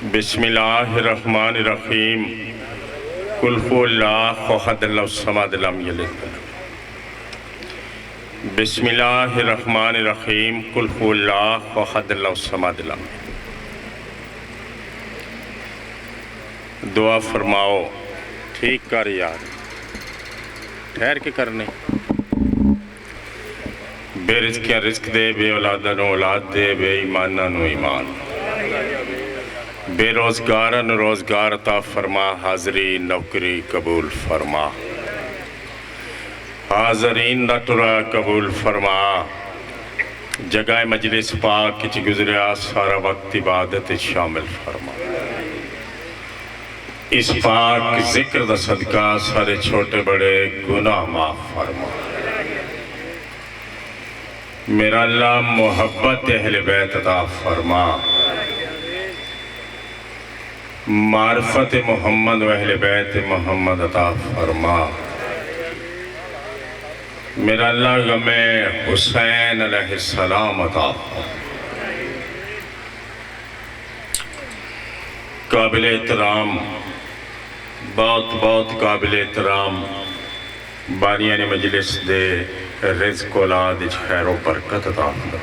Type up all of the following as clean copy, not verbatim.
बिस्मिल्लाहिर्रहमानिर्रहीम। कुल हुवल्लाहु अहद अल्लाहु समद लम यलिद। बिस्मिल्लाहिर्रहमानिर्रहीम। कुल हुवल्लाहु अहद अल्लाहु समद लम। दुआ फरमाओ। ठीक कर यार, ठहर के करने। बेरिज़्क़ियां रिज़्क़ दे, बे औलादा नूं औलाद दे, बेईमानां नूं ईमान, बेरोज़गारां नूं रोज़गार अता फरमा, हाज़री नौकरी कबूल फरमा, हाज़रीन दा टुरा कबूल फरमा। जगह मजलिस पाक च गुज़रिया सारा वक्त इबादत शामिल फरमा। इस पाक जिक्र दा सदका सारे छोटे बड़े गुनाह माफ़ फरमा। मेरा अल्लाह मोहब्बत अहले बैत अता फरमा। मारफत मोहम्मद व अहले बैत मोहम्मद अता फरमा। मेरा अल्लाह गमे हुसैन अलैहिस्सलाम अता फरमा। काबिल एहतराम, बहुत बहुत काबिल एहतराम बानिया ने मजलिस दे रिज़्क़ औलाद खैरो बरकत अता फरमा।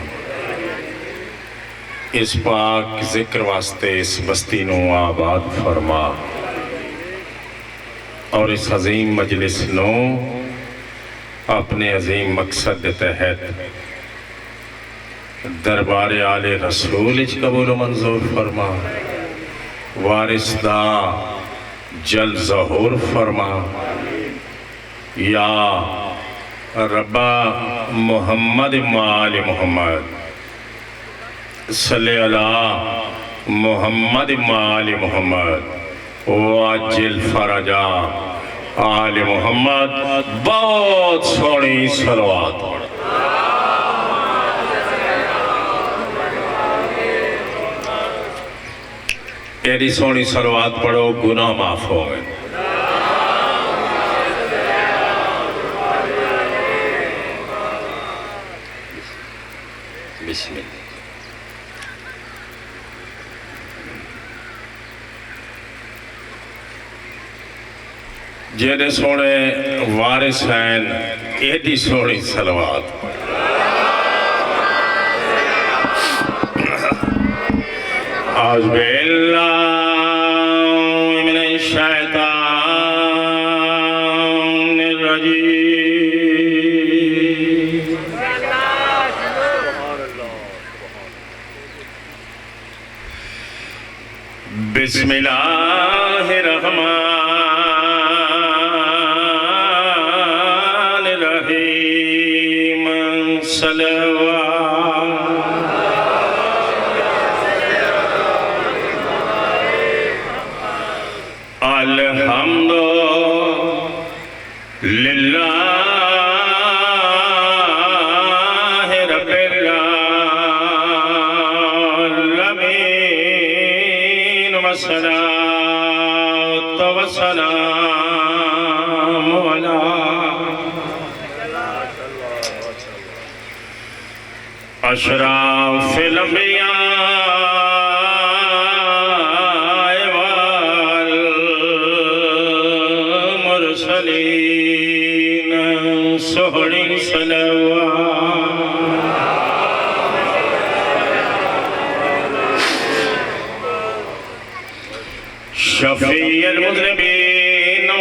इस पाक जिक्र वास्ते इस बस्ती नूं आबाद फरमा और इस अजीम मजलिस नूं अपने अजीम मकसद के तहत दरबार आले रसूल कबूल मंजूर फरमा। वारिस दा जल ज़हूर फरमा। या रब्बा मोहम्मद माल मोहम्मद सल्ले अला मोहम्मद माल मोहम्मद वाजिल फरजा आल मोहम्मद। बहुत सोहनी सलवात एडी सोहनी सलवात पढ़ो, गुनाह माफ हो गए। बिस्मिल्लाह। जेड़े सोने वारिस हैं एडी सोहनी सलवात। औज़ु बिल्लाहि मिनश शैतानिर रजीम। बिस्मिल्लाहिर्रहमानिर्रहीम। अल्हम्दुलिल्लाहि रब्बिल आलमीन वस्सलातु वस्सलामु अला अशराफिल अंबिया सोहनी शफीअल मुज़निबीन व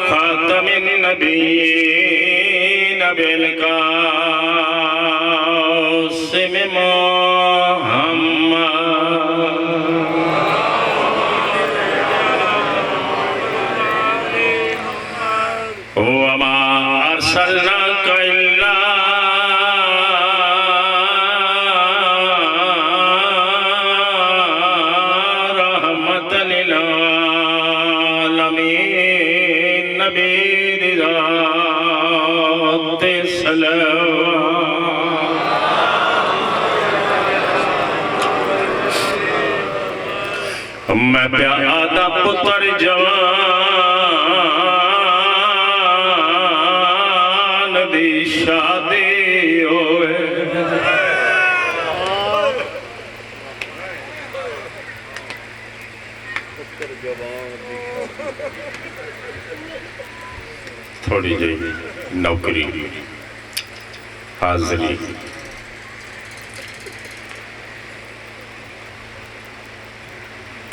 खातमिन नबीय्यीन बिल कासिम मुहम्मद। वमा अर्सलनाका इल्ला रहमतल लिल आलमीन। नबी ज़ात सलावत। मैं प्यादा पुत्र जवान दी शादी होए। थोड़ी जी नौकरी हाजिरी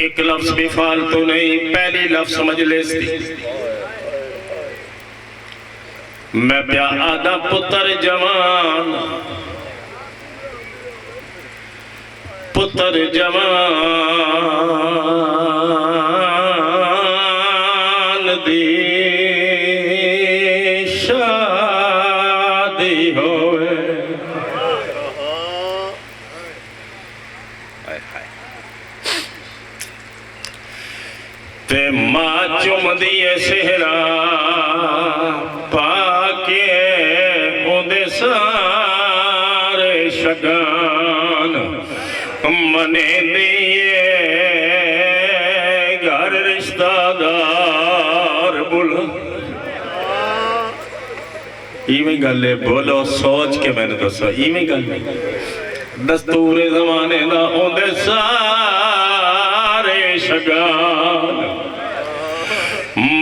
एक लफ्ज भी फालतू नहीं, पहली लफ्ज मजलिस दी मैं प्या आदा पुत्र जवान दी शादी होवे ते मां चुमदी सेहरा पाके ओंदे सारे शगान मने दिए घर रिश्तेदार बुल इवें गल है बोलो सोच के मैंने दसा इवें गल दस्तूर जमाने दा ओंदे सारे शगान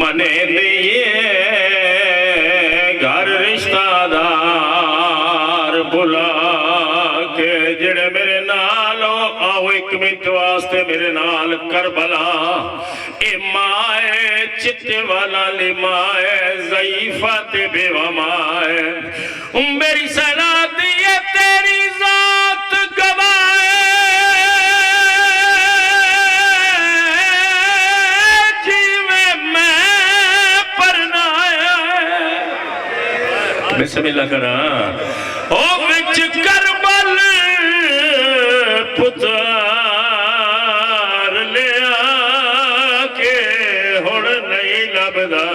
मने दिए घर रिश्तेदार बुला के जेड़े मेरे नाल आओ एक मिनट वास्ते मेरे नाल करबला ए माए चिट्टे वाला लिमाए ज़ईफ़ा ते बेवा माए मेरी सना दिए तेरी ज़ात गवाए जीवे मैं परनाया बिस्मिल्लाह करा ओ विच करबल पुतार लिया के हुण नहीं लभदा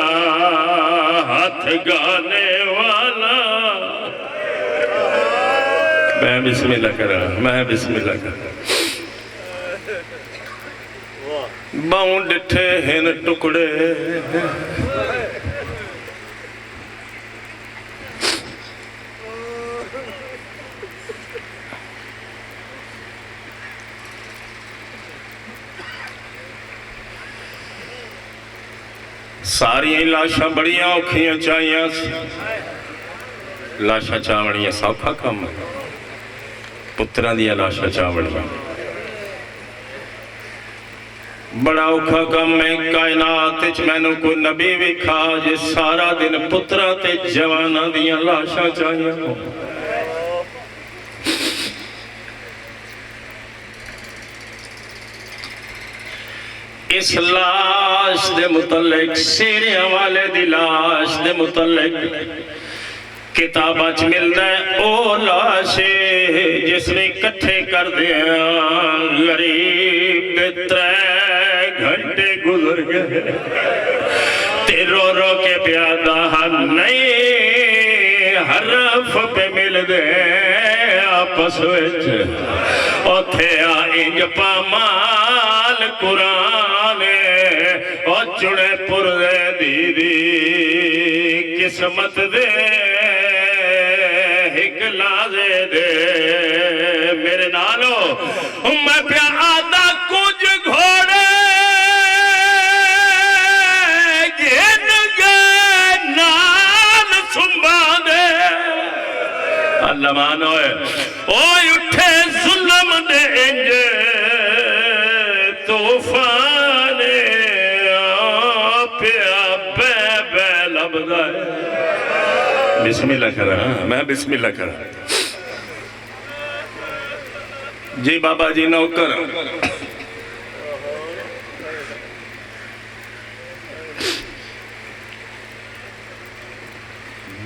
हाथ गाने वाला मैं बिस्मिल्लाह करा बाऊं डिठे हिन टुकड़े सारिया लाशा बड़िया औखियां चाहिए लाशा चावनिया सौखा कम पुत्रा दिया लाशा चावनिया बड़ा औखा कम है कायनात मैनू कोई नबी विखा जे सारा दिन पुत्रा ते जवाना दिया लाशा चाहिए इस लाश दे मुतल्लिक सीरिया वाले दी लाश दे मुतल्लिक किताबां च मिलदा है ओ लाश जिसने इकट्ठे कर दिया गरीब दे 3 घंटे गुजर गए ते रो रो के प्यादा नहीं हरफ पे मिल दे आपस विच ओथे आ इंज पामाल कुरान और चुने पुर दीदी किस्मत दे एक लाजे दे मेरे नालो मैं प्या आदा कुछ घोड़े गिन गए नाल सुंबा दे अल्लाह मानो ओ उठे जुल्म दे इंज तूफान प्या बे लबदा बिस्मिल्लाह करा मैं बिस्मिल्लाह करा जी बाबा जी नौकर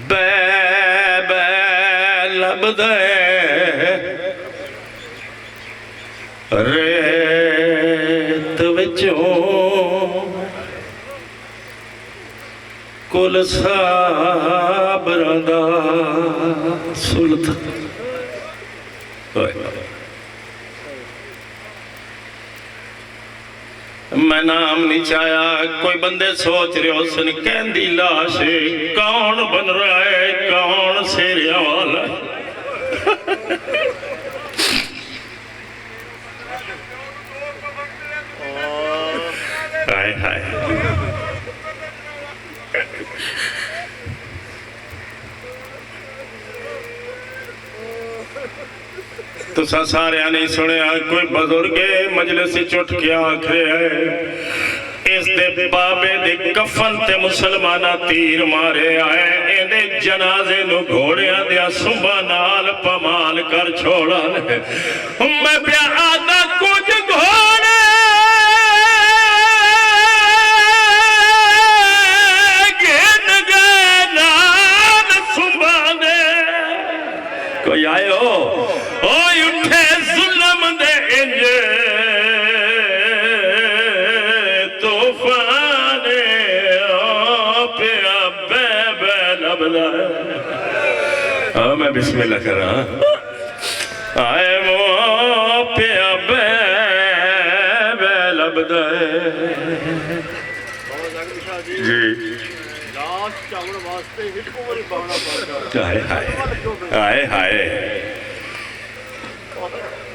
बे लबदा रेत विचों कुल साबरां दा सुल्तान मैं नाम नहीं चाया कोई बंदे सोच रहे हो सन कहंदी लाश कौन बन रहा है कौन सेरिया वाला हाय हाय तुसा सारे नहीं सुनिया कोई बुजुर्ग मजलिस उठ के आखरे है इस दे बाबे दे कफन ते मुसलमाना तीर मारे आए इहदे जनाजे नु घोड़ियां दे सुंबा नाल पमाल कर छोड़ा मैं प्या आदा कुछ घोड़े गिन गए नाल सुंबा दे कोई आयो उठे जुल्म दे इंज तूफान पिया बे लबदा मैं बिस्मिल्लाह करा आए वो पिया बे लबदा जी हाय हाय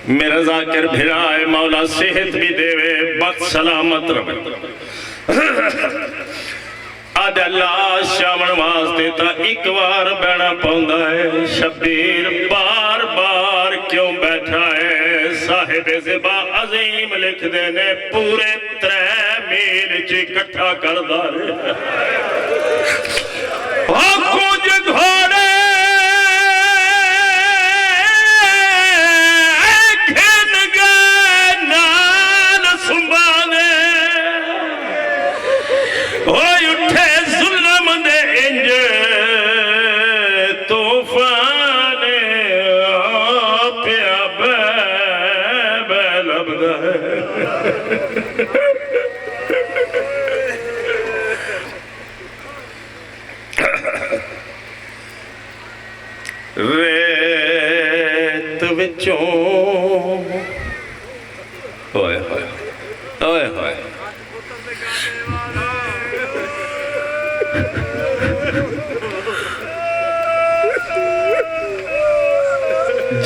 मेरा जाकिर भिरा है मौला सेहत भी देवे बद सलामत रहे आद अल्लाह शामन वास्ते ता एक बार बहना पौंदा है शबीर बार बार क्यों बैठा है साहिब ज़िबा अजीम लिख देने पूरे 3 मील च इकट्ठा करदा कुछ घोड़े रेत विचों होए होए होए होए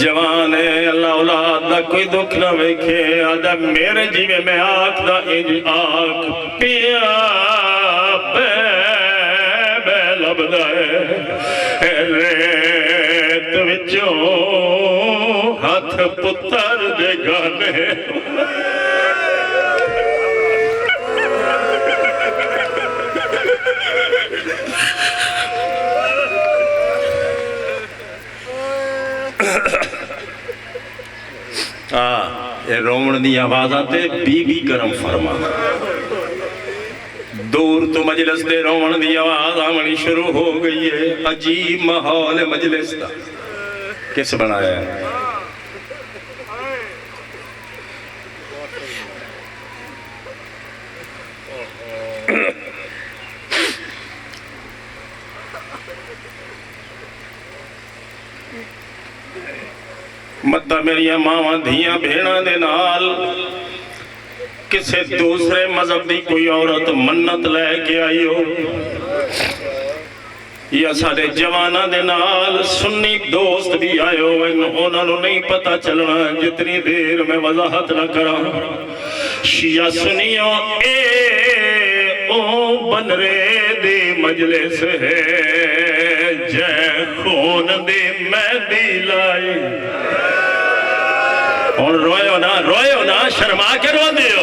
जवान अल्लाह औलाद दा कोई दुख ना वेखे आदा मेरे जीवे में आख दा इंज आख पिया बे लबदा रेत विचों हाथ पुत्तर दे गाने रोवण दी आवाज़ आते बीबी करम फरमा दूर तो मजलिस दे रोवण दी आवाज़ आनी शुरू हो गई है अजीब माहौल है मजलिस का किस बनाया है मत्ता मेरिया मावां धियां भेणां दे नाल किसे दूसरे मजहब की कोई औरत मन्नत लैके आई हो या साडे जवाना दे नाल सुन्नी दोस्त भी आए हो उन्होंने नहीं पता चलना जितनी देर मैं वजाहत न करा शिया सुनियो ए ओ बनरे दी मजलिस है जय खून दी मेहंदी लाई और रोयो ना शर्मा के रो दियो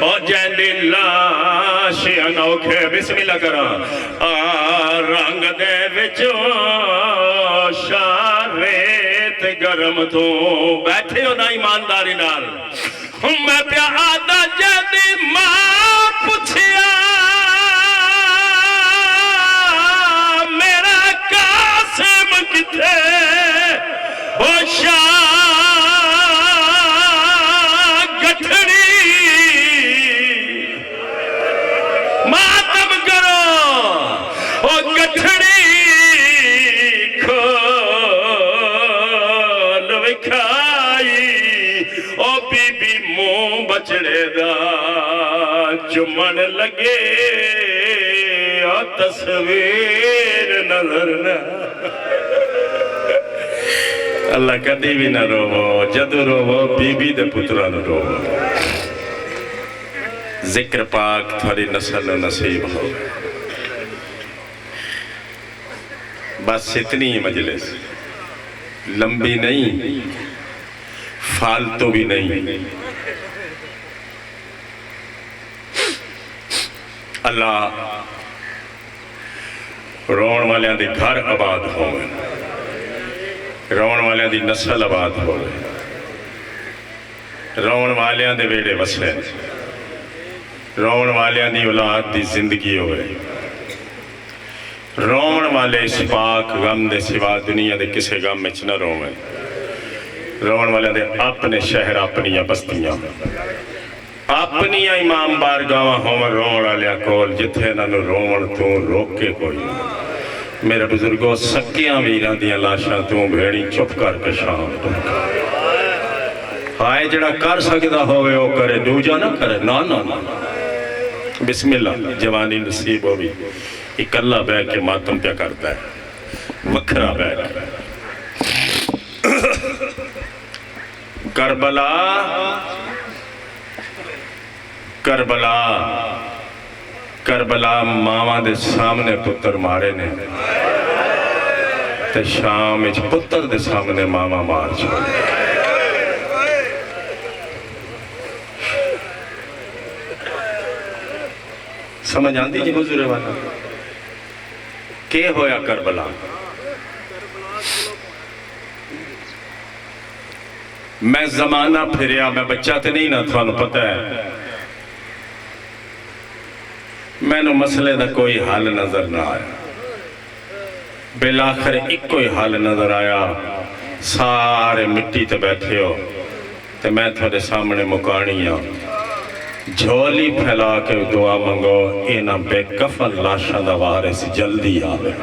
और जैंदी लाश अनोखे बिस्मिल्लाह करा रंग दे विचों शारेत गरम तो बैठे हो ना ईमानदारी नाल मैं प्या आदा जैंदी मां पुछिया मेरा कासिम किथे ओ बचड़े दा चुमन लगे तस्वीर नजर न अल्लाह कदी भी न रोवो जद रोवो बीबी दे पुत्रा न रोवो जिक्र पाक थोड़ी नस्ल नसीब हो। बस इतनी ही मजलिस, लंबी नहीं फालतू भी नहीं। अल्लाह रोण वालियां दे घर आबाद होवे, रोण वालियां दी नस्ल आबाद होवे, रोण वालियां दे वेड़े वसे, रोण वालियां दी औलाद दी जिंदगी होवे। रोण वाले इस पाक गम दे सिवा दुनिया दे किसे गम में न रोवे। रोण वाले दे अपने शहर, अपनिया बस्तियां, अपनिया इमाम बारगावां होवन रोण वाले कोल, जिथे इन्हां रोवण तू रोके कोई। मेरे बुजुर्गों, सकियां वीरां दियां लाशां तू भेड़ी चुप करके शाम हाय जड़ा कर सकदा होवे ओ करे, दूजा ना करे। ना ना ना, बिस्मिल्लाह। जवानी नसीब होवी, इकल्ला बह के मातम क्या करता है, वखरा बह के। करबला करबला करबला मावां दे सामने पुत्र मारे ने, ते शाम विच पुत्र दे सामने मावा मार छोड़े। समझ आती जी गुजरे वाला के होया करबला? मैं जमाना फिरिया, मैं बच्चा तो नहीं ना, थानू पता है। मैनू मसले का कोई हल नजर ना आया, बिलाखिर इको ही हल नजर आया। सारे मिट्टी ते बैठे हो ते मैं थोड़े सामने मुकानी आ। झोली फैला के दुआ मंगो, इन्हां बेकफन लाशां दा वारिस जल्दी आवे।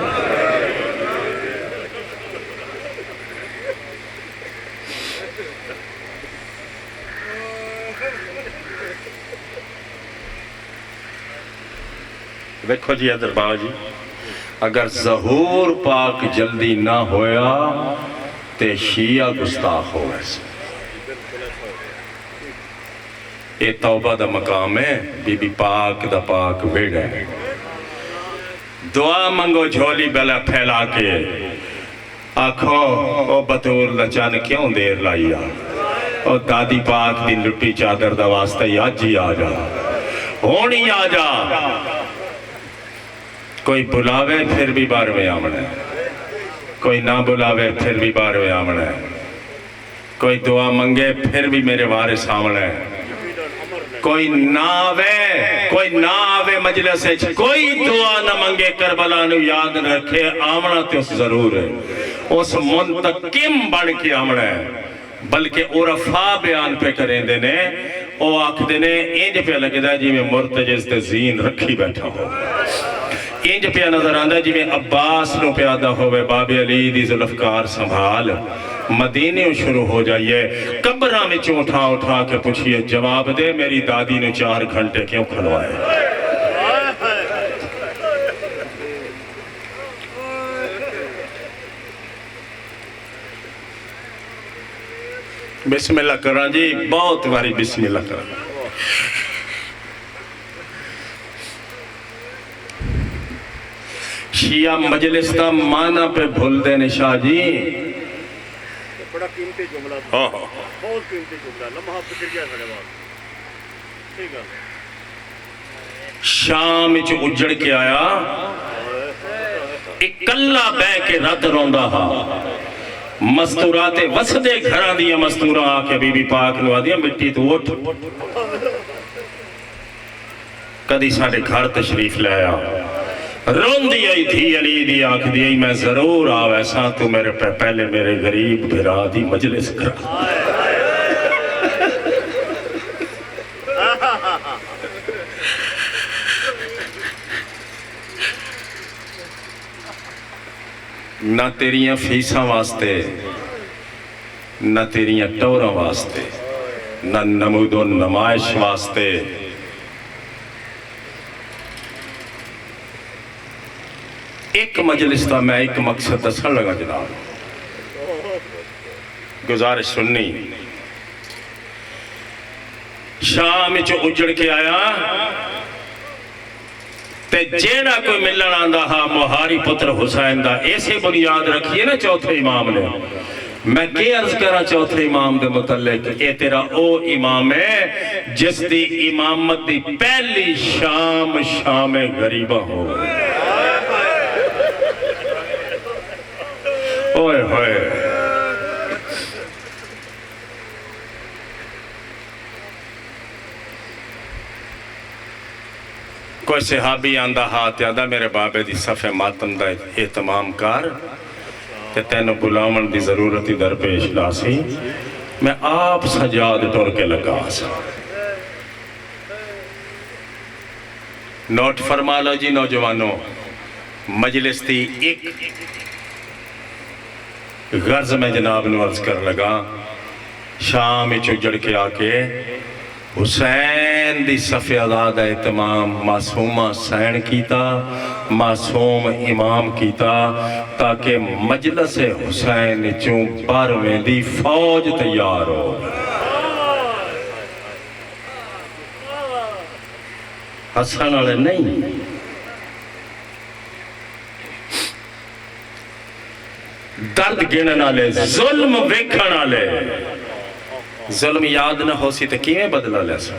देखो जी दरबार जी, अगर ज़हूर पाक जल्दी ना होया तो शिया गुस्ताख हो वैसे। ये तौबा दा मकाम है, बीबी पाक दा पाक वेड़ा है। दुआ मंगो झोली बेला फैला के, आखो ओ बतूल दा चन क्यों देर लाई आ, ओ दादी पाक दी लुट्टी चादर दा वास्ता ही अज ही आ जा, हुण ही आ जा। कोई बुलावे फिर भी बारहवें आमना है, कोई ना बुलावे फिर भी बारहवें आमना है, कोई दुआ मंगे फिर भी मेरे वारिस आमना है। कोई ना आवे मजलिस, कोई दुआ न मंगे, करबला नू याद रखे, आमना तो जरूर है। उस मुंतकिम बन के आमना है। बल्कि उरफा बयान पे करेंदे ने, ओ आखदे ने इंज पे लगदा जिवें मुर्तजिज़ ते ज़ीन रखी बैठा हो। इंज पे नजर आंदा जिवें अब्बास नू प्यादा होवे, बाबे अली दी जुल्फकार संभाल, मदीने शुरू हो जाइए। कब्रां विच उठा उठा के पूछिए, जवाब दे मेरी दादी ने 4 घंटे क्यों खलवाए। बिस्मिल्लाह करा जी, बहुत बारी बिस्मिल्लाह करा। शिया मजलिस का माना पे भूल देने शाह जी। बड़ा कीमती जुमला, बहुत कीमती जुमला, लम्हा फिर गया सारे बाद। ठीक है, शाम विच उजड़ के आया, इकल्ला बह के रत रोंदा हा। मस्तूरा ते वसदे घरां दी मस्तूरा आके बीबी पाक नू आदियां, मिट्टी तू उठ, कदी साडे घर तशरीफ लाया। रोंदी आई थी अली दी, आखदी आई मैं जरूर आवे सा, तू मेरे पहले मेरे गरीब भिरा दी मजलिस करा। ना तेरियां फीसां वास्ते, ना तेरियां टोरां वास्ते, ना नमूदो नमाइश वास्ते, एक मजलिस का मैं एक मकसद दसन लगा जनाब। गुजारिश सुननी, शाम च उजड़ के आया ते जेड़ा कोई मिलन आंदा हा मुहारी पुत्र हुसैन दा। ऐसे बुनियाद रखिए ना चौथे इमाम ने। मैं के अर्ज करा चौथे इमाम दे मुतल्लिक, ए तेरा ओ इमाम है जिस दी इमामत दी पहली शाम शाम गरीबा हो। ओए होए कोई सहाबी आंदा हाथ आंदा मेरे बाबे दी सफ़े मातम दा एहतमाम कर ते तेन बुलावन दी जरूरत ही दरपेश लासी। मैं आप सजाद टुर के लगा सा। नोट फरमा लो जी नौजवानों, मजलिस दी एक गर्ज में जनाब नू अर्ज कर लगा। शाम उजड़ के आके हुसैन दी सफ़े आज़ाद एहतमाम मासूमा सैन कीता, मासूम इमाम कीता, ताकि मजलस हुसैन चों 12वें दी फौज तैयार हो। हसन वाले नहीं, दर्द गिनन वाले, जुल्म वेखण वाले। जुल्म याद न हो सी तो किवें बदला ले सा।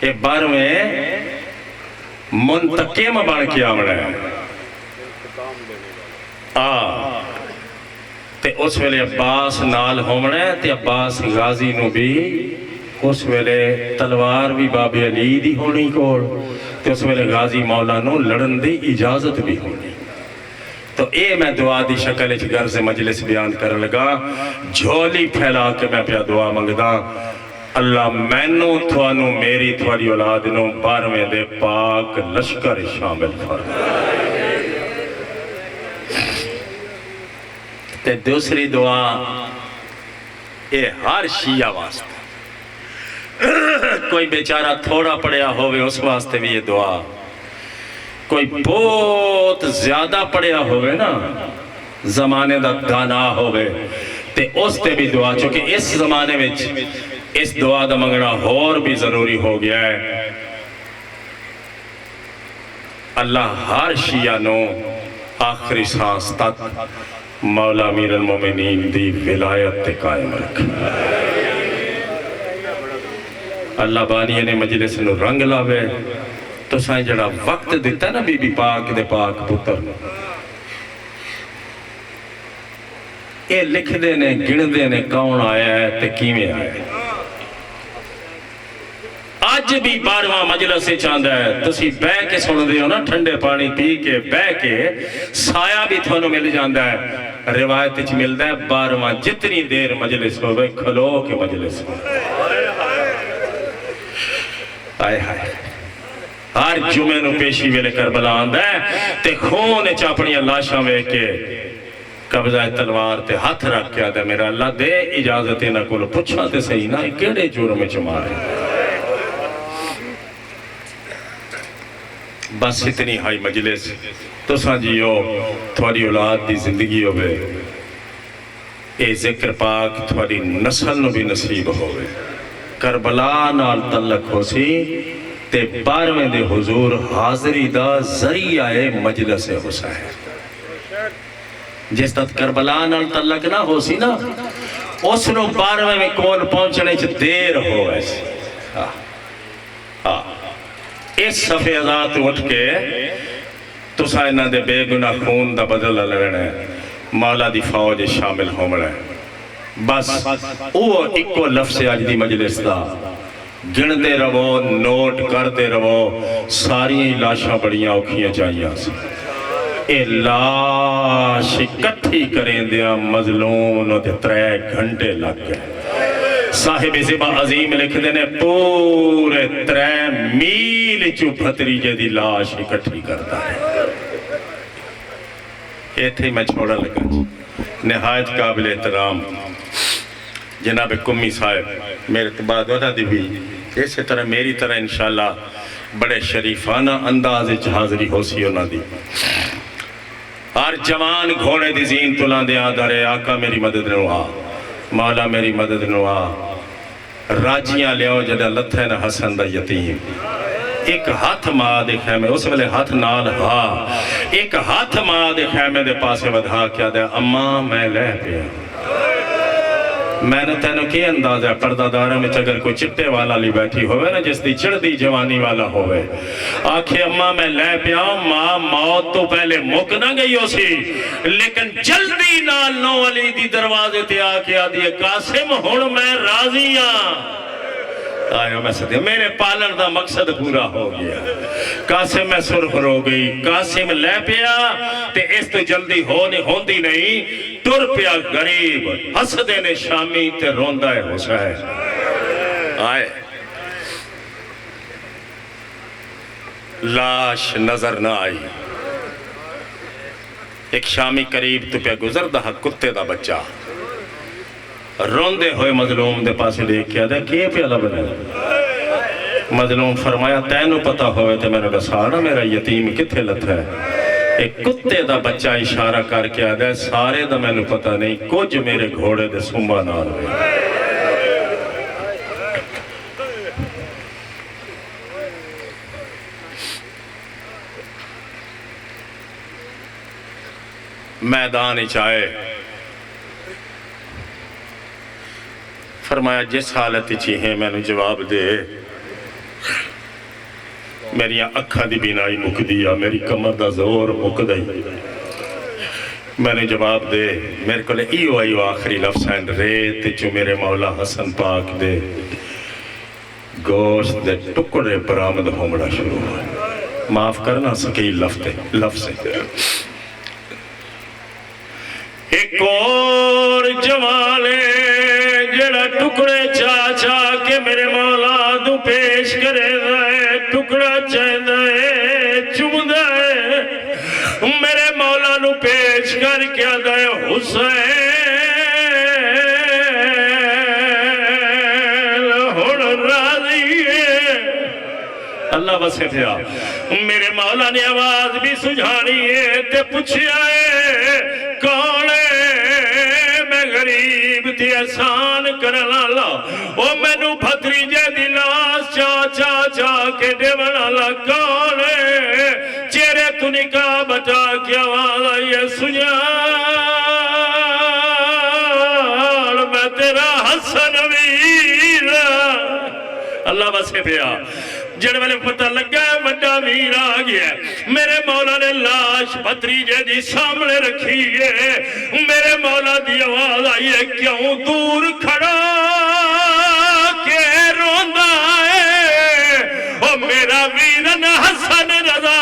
ये 12वें मुंतकिम बन के आवना है ते उस वेले अब्बास नाल होना है ते अब्बास गाजी नू भी उस वेले तलवार भी बाबे अली दी होनी कोल ते उस वेले गाजी मौला नू लड़न दी इजाजत भी होनी। तो ये मैं दुआ की शक्ल गर्ज मजलिस बयान कर लगा। झोली फैला के मैं पिया दुआ मंगदा, अल्लाह मैनू थानू मेरी थोड़ी औलाद नू 12वें दे पाक लश्कर शामिल फरमाए। ते दूसरी दुआ ये हर शिया वास्ते, कोई बेचारा थोड़ा पढ़िया होवे उस वास्ते भी ये दुआ, कोई बहुत ज्यादा पढ़िया होवे ना जमाने का दाना होवे ते उस ते भी दुआ, चूंकि इस जमाने में इस दुआ का मंगना होर भी जरूरी हो गया है। अल्लाह हर शिया नो आखिरी सांस तक मौला अमीर अल मोमिनीन दी विलायत ते कायम रखे। अल्लाह बानी ने मजलिस नू रंग लावे। तो साईं जड़ा वक्त दिता ना बीबी पाक दे पाक पुत्र, ये लिखते ने गिनते ने कौन आया है ते किवें आया है। अज भी 12वां मजलिस चाहता है, तुसी बह के सुनते हो ना, ठंडे पानी पी के बह के साया भी थानू मिल जाता है। रिवायत च मिलता है 12वां जितनी देर मजलिस होवे खलो के मजलिस हो। आए हाय हर जुमे नू पेशी वेले करबला आंदा है ते खून च अपनी लाशां वेख के कब्जा तलवार ते हथ रख के आंदा मेरा अल्लाह दे इजाजत इन्हां कोल पुछां ते सही ना किहड़े जुर्म च मारे। बस इतनी हाई मजलिस तुसां जियो, थोड़ी औलाद की जिंदगी होवे, ये जिक्र पाक थोड़ी नस्ल नू भी नसीब होवे, करबला नाल तल्लक हो सी ते 12वें दे हुजूर हाजरी दा जरिया है मजलिस हुसैन। जिस तक करबला नाल तल्लक ना हो सी ना उस नु 12वें में कोल पहुंचने च देर हो वैसे। इस सफे आजाद उठ के तुसा इन्हां दे बेगुनाह खून दा बदला लेना है, मौला दी फौज शामिल होना है। बस वो इको लफ्ज़ अज दी मजलिस दा गिनते रहो, नोट करते रहो। सारी लाशां बड़ियां औखियां चाहिए सी। ये लाश इकट्ठी करें दिया मजलूम ते 3 घंटे लग गए। साहिब ज़िबा अजीम लिखते ने पूरे 3 मील चू भतरीजे की लाश इकट्ठी करता है। इत्थे मैं छोड़न लगा जी। निहायत काबिल एहतराम जनाब कुम्मी साहब, मेरे तो बाद उन्होंने भी इस तरह मेरी तरह इंशाअल्लाह बड़े शरीफाना अंदाज हाज़री हो सी उन्होंने। हर जवान घोड़े की जीन तुला दे आदा रहे, आका मेरी मदद नु आ, मौला मेरी मदद नु आ। राजियां लियाओ जदा लथे न हसन दा यतीम, एक हाथ मां दे खैमे, उस वेले हाथ नाल हा, एक हाथ मां दे खैमे दे पासे वधा क्या दे, अम्मा मैं लै पिया। मैंने तेन की अंदाजा है, पर्दादारा में अगर कोई चिट्टे वाला ली बैठी होवे ना, जिसकी चढ़दी जवानी वाला होवे, आखे अम्मा मैं लै पिया, मां मौत तो पहले मुक ना गई हो सी, लेकिन जल्दी नाल नो अली दी दरवाजे ते आके आदि कासिम हुण मैं राजी हाँ। आयो मैं सदे मेरे पालन का मकसद पूरा हो गया। कासिम में सुरखर हो गई, कासिम लै पिया ते इस तो जल्दी होंदी नहीं, टुर पिया गरीब, हसदे ने शामी ते रोंदा है हुसैन। आए लाश नजर ना आई, एक शामी करीब तो पिया गुजरदा कुत्ते का बच्चा रोंदे हुए मजलूम दे पासे देख के आदा के पिया लभना। मजलूम फरमाया तैनू पता होवे ते मैंने दसा ना मेरा यतीम किथे लथा है। एक कुत्ते दा बच्चा इशारा करके आदा सारे दा मैनू पता नहीं, कुछ मेरे घोड़े दे सुंबा नाल होए। मैदान आए, फरमाया जिस हालत है मैनू जवाब दे, मेरिया अखा की बीनाई मुकदी आ, मेरी कमर का जोर मुकदा ही, मैंने जवाब दे। मेरे को इो आई आखिरी लफ्ज़ हैं, रेत चो मेरे मौला हसन पाक दे गोश्त दे टुकड़े बरामद होना शुरू हो। माफ करना सकी लफ्ज़ एक और जवाले जड़ा टुकड़े चा चा के मेरे मौला तू पेश करे, टुकड़ा चाहता है चुमदा है, मेरे मौला नू पेश करके आदा है हुसैन हुण राजी है। अल्लाह वसे थे, मेरे मौला ने आवाज भी सुझानी है ते पूछया है कौन है, मैं गरीब ती एहसान करन वाला, ओ मैनू भतीजे दी लाश चा चा चा के देवन वाला कौन है। चेहरे तू निकाह बचा के आवाज आई है सुझान, मैं तेरा हसन वीर। अल्लाह वसे पिया, जिस वेले पता लगा वड्डा वीर आ गया, मेरे मौला ने लाश भतीजे दी सामने रखी है, मेरे मौला दी आवाज आई है क्यों दूर खड़ा के रोंदा है, ओ मेरा वीर न हसन रजा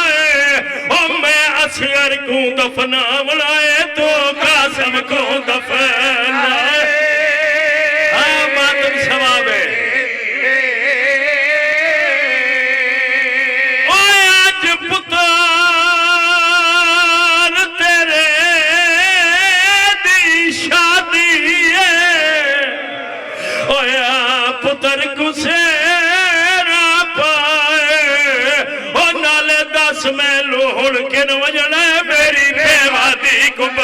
है, ओ मैं असगर को दफना बनाए तो कासिम को दफना मातम सवाब है। मैं लोहड़ के न वजना मेरी बेवादी कुब